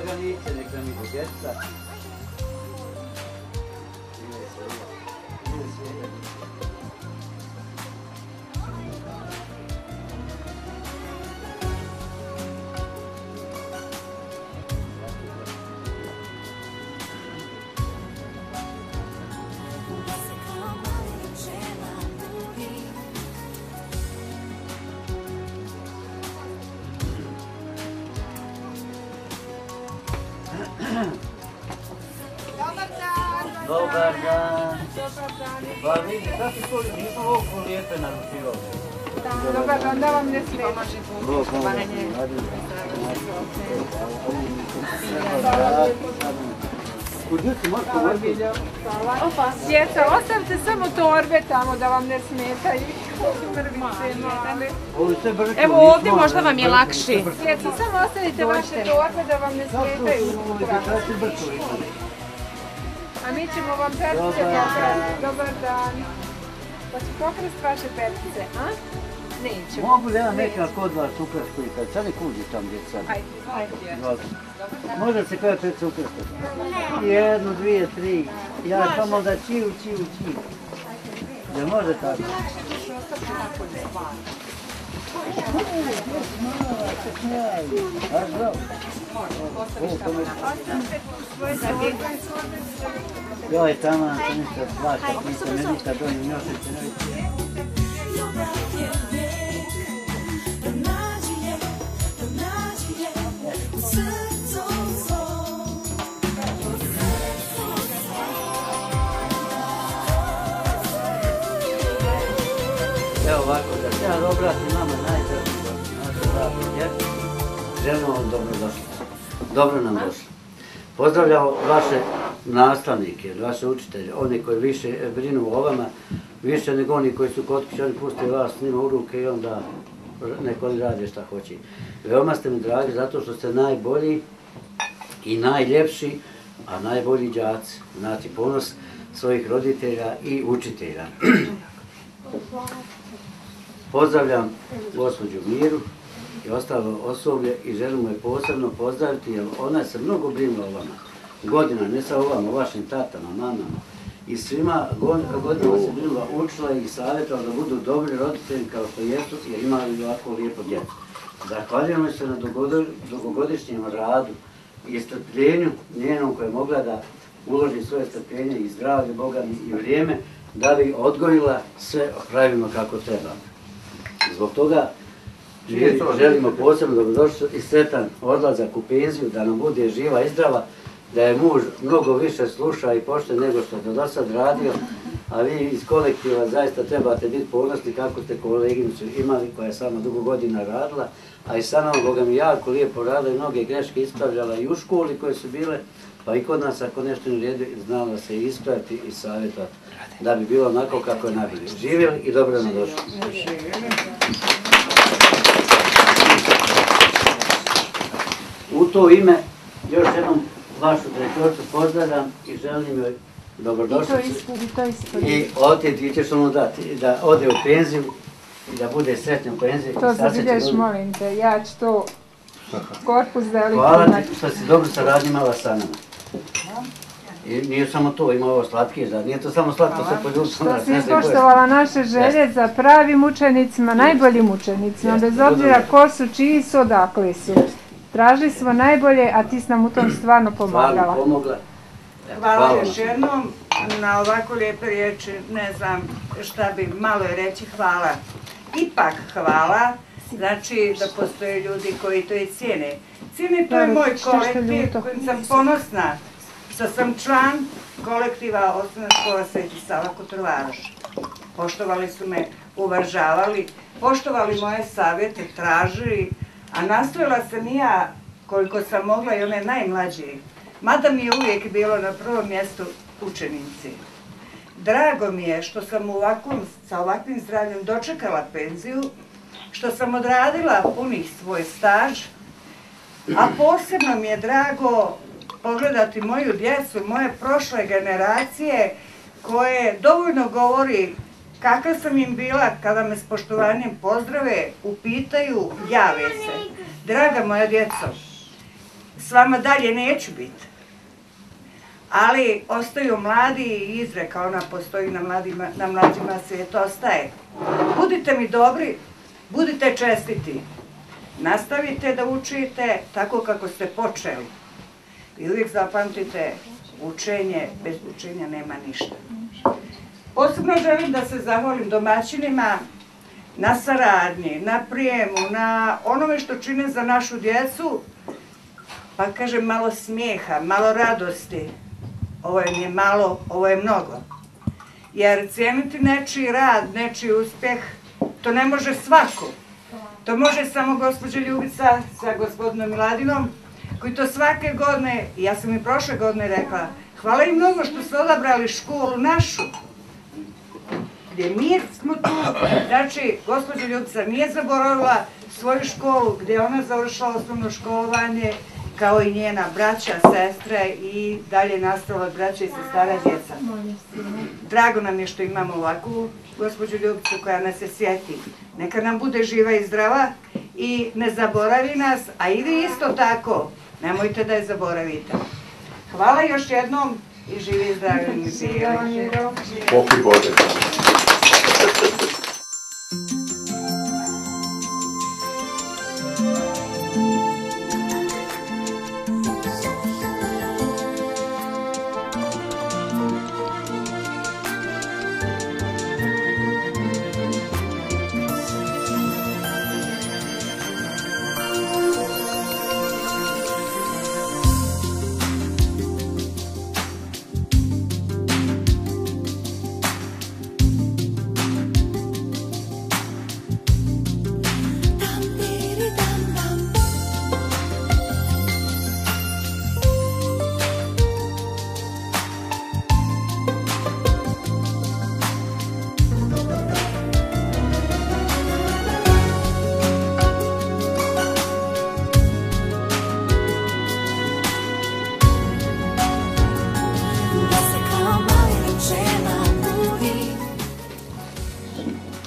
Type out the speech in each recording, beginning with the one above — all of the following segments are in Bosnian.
organice, nek nam idu djeca. Dobar dan. Pa vidi, sad ti to nismo ovako lijepe naručivali. Dobar dan, da vam ne smijete. Djeca, ostavite samo torbe tamo da vam ne smetaju. Evo ovdje možda vam je lakše. Djeca, samo ostavite vaše torbe da vam ne smetaju. A mi ćemo vam pertice pokrati. Dobar dan. Pa ću pokrasti vaše pertice, a? Nećemo. Mogu li ja nekako kod vas ukrasti kad sad ne kuđi tam djeca? Ajde. Može se kada pertice ukrasti? Jednu, dvije, tri. Ja samo da čiju. Jel može tako? Joj, tamo se ništa plaća, nisam me ništa donio njošice, ne vidite. Evo ovako, da se ja obratim nama najdraži naše dragi djeca, želimo vam dobrodošli. Dobro nam došli. Pozdravljamo vaše nastavnike, vaše učitelje, oni koji više brinu o vama, više nego oni koji su kod kuće, oni puste vas s njima u ruke i onda neko oni radi šta hoće. Veoma ste mi dragi zato što ste najbolji i najljepši, a najbolji đaci, znači ponos svojih roditelja i učitelja. Pozdravljam gospođu Miru i ostalo osoblje i želimo je posebno pozdraviti jer ona se mnogo brinula o vama. Godina, ne samo o vama, o vašim tatama, mamama i svima godinama se brinula, učila i savjetala da budu dobri roditelji kao što jesu jer imali ovako lijepo djecu. Zahvaljujemo se na dugogodišnjem radu i strpljenju njenom koje je mogla da uloži svoje strpljenje i zdravlje Boga i vrijeme da bi odgojila sve pravilno kako treba. Zbog toga želimo posebno dobrodošli i sretan odlazak u penziju, da nam bude živa i zdrava, da je muž mnogo više sluša i pošten nego što je do sad radio, a vi iz kolektiva zaista trebate biti ponosni kako ste koleginicu imali koja je sama dugo godina radila, a i sa nama Boga mi jako lijepo radila i mnoge greške ispravljala i u školi koje su bile, pa i kod nas ako nešto ne redi znala se ispraviti i savjetovati da bi bilo onako kako je najbolje. Živjeli i dobro nam došli. U to ime još jednom vašu direktorcu pozdravljam i želim joj dobrodošlicu. I ovdje ti ćeš ono dati, da ode u penziju i da bude sretna u penziji. To zabilješ, molim te, ja ću to korpus veliki. Hvala ti što si dobro saradnje imala sa nama. I nije samo to, ima ovo slatke, nije to samo slatko se poljubiti. Što si ispoštovala naše želje za pravim učenicima, najboljim učenicima, bez obzira ko su, čiji su, odakle su. Tražili smo najbolje, a ti si nam u tom stvarno pomagala. Hvala još jednom na ovako lijepe riječi, ne znam šta bi malo reći, hvala. Ipak hvala, znači da postoje ljudi koji to i cijene. Cijene to je moj kolektiv kojim sam ponosna, što sam član kolektiva Osnovna škola Sveti Sava Kotrovaroš. Poštovali su me, uvažavali, poštovali moje savjete, tražili, a nastojala sam i ja koliko sam mogla i one najmlađe, mada mi je uvijek bilo na prvom mjestu učenici. Drago mi je što sam sa ovakvim zdravljem dočekala penziju, što sam odradila punih svoj staž, a posebno mi je drago pogledati moju djecu, moje prošle generacije koje dovoljno govori kakva sam im bila kada me s poštovanjem pozdrave, upitaju, jave se. Draga moja djeco, s vama dalje neću biti. Ali ostaju mladi i izreka, ona postoji na mlađima svijet ostaje. Budite mi dobri, budite čestiti. Nastavite da učite tako kako ste počeli. I uvijek zapamtite, učenje, bez učenja nema ništa. Posebno želim da se zahvalim domaćinima na saradnji, na prijemu, na onome što čine za našu djecu, pa kažem malo smijeha, malo radosti. Ovo je malo, ovo je mnogo. Jer cijeniti nečiji rad, nečiji uspjeh, to ne može svako. To može samo gospođa Ljubica sa gospodinom Miladinom, koji to svake godine, i ja sam i prošle godine rekla, hvala im mnogo što su odabrali školu našu, gdje mi smo tu. Znači, gospođa Ljubica nije zaboravila svoju školu, gdje je ona završila osnovno školovanje, kao i njena braća, sestre i dalje nastavila braća i sestara djeca. Drago nam je što imamo ovakvu gospođu Ljubicu koja nas se sjeti. Neka nam bude živa i zdrava i ne zaboravi nas, a i vi isto tako, nemojte da je zaboravite. Hvala još jednom i živi i zdravi mi bili. Pokoj Bože.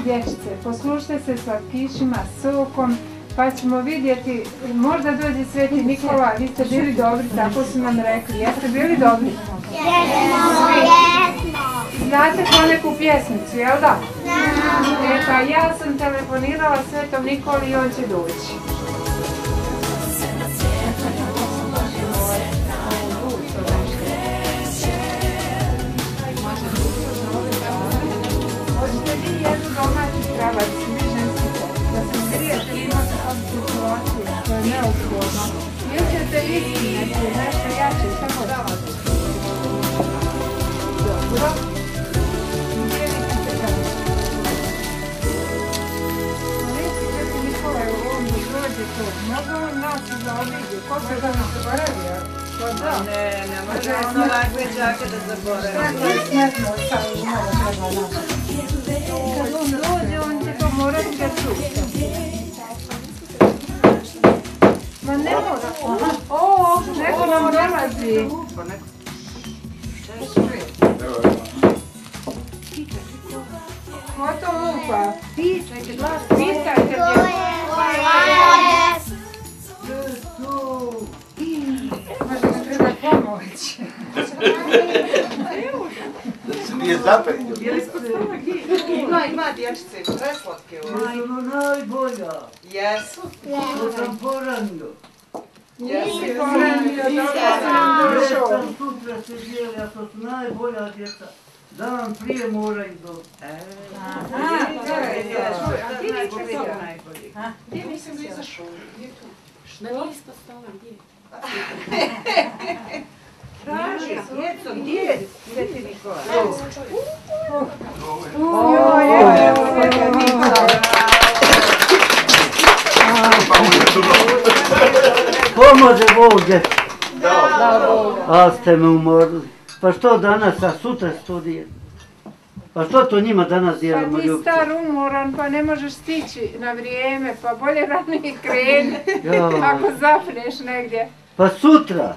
Dječice, poslušajte se slatkišima, sokom, pa ćemo vidjeti, možda dođe Sveti Nikola, vi ste bili dobri, tako su nam rekli. Jeste bili dobri? Jesmo. Znate poneku pjesmicu, jel da? E pa ja sam telefonirala Svetom Nikoli i on će doći. Hoćete vi jednu domaći kravac, ženski pop, da se zgrijete i imate situaciju, to je neophodno. Ili ćete viski nešto jače, šta hoćete? Dobro. Gdje vi ćete gledati? Vidite, Sveti Nikola je u ovom dođe to. Možda on nas i zaobiđe. Ko se da nas zaboravio? Pa da. Ne može ono ovakve džake da zaboravio. Ne znam, sad imamo treba nama. Kad on dođe, on će to morati da čuta. Ma ne mora. O, neko nam dolazi. Ko to lupa? Pitajte glas. Pitajte gdje. Možda nam treba pomoć. Da se nije zapenio. Ima dječice, preslatke ovo. To je ono najbolja. Jesu. To sam poranio. Nisi poranio, dobro sam došao. Sam sutra se dijeli, a to su najbolja djeca. Dan prije moraju doći. Gdje mislim da izašao? Na isto stola, gdje? Traži, djeco, gdje je Sveti Nikola? Pomože Bog, djeca. A ste me umorili. Pa što danas, a sutra studije? Pa što to njima danas dijelimo, Pa ti Ljubica? star umoran, pa ne možeš stići na vrijeme, pa bolje ranije kreni. Ako zapneš negdje. Pa sutra.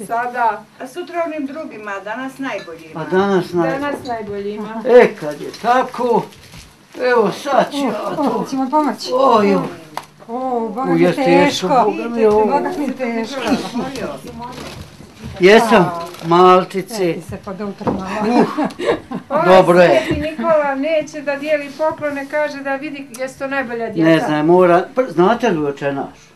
Sada. A sutra onim drugima, danas najboljima. A danas Danas najboljima. kad je tako, evo sad ću ja to. Ćemo pomoći. Oj, O, Boga U, mi jes teško. Boga mi, o. Boga mi teško. Jesam, malčice. Ti se pod utro malo. Dobro je. Sveti Nikola neće da dijeli poklone, kaže da vidi jesu to najbolja djeca. Ne znam, mora... Znate li očenaš?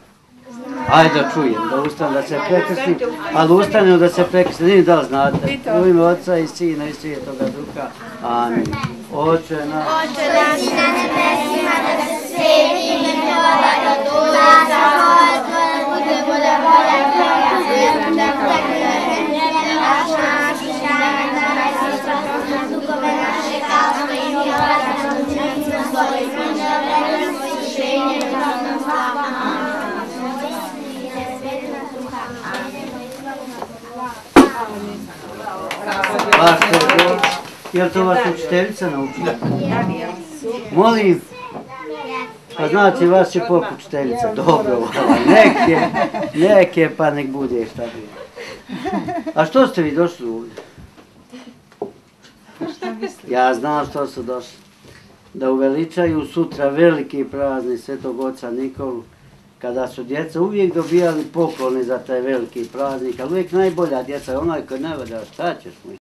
Ajde da čujem, da ustanem da se prekrstim, ali ustanem da se prekrstim, nije da li znate. U ime Otca i Sina i Svetoga Duha. Amin. Oče naš. Oče naš na nebesima, da se sveti ime Tvoje, da dođe zadovolja Tvoja, bude volja Tvoja, da naš dan danas i svakodnevno dugove naše, kao što i mi obraćamo učenicima svojim, i ne odrekli nas iskušenja, i da nam slava. Jel to vas učiteljica naučila? Molim. Pa znači vas je pop učiteljica. Dobro, neke pa nek bude šta bi. A što ste vi došli ovdje? Ja znam što su došli. Da uveličaju sutra veliki praznik Svetog Oca Nikolu. Kada su djeca uvijek dobijali poklone za taj veliki praznik, ali uvijek najbolja djeca je onaj koji ne vada šta ćeš mu.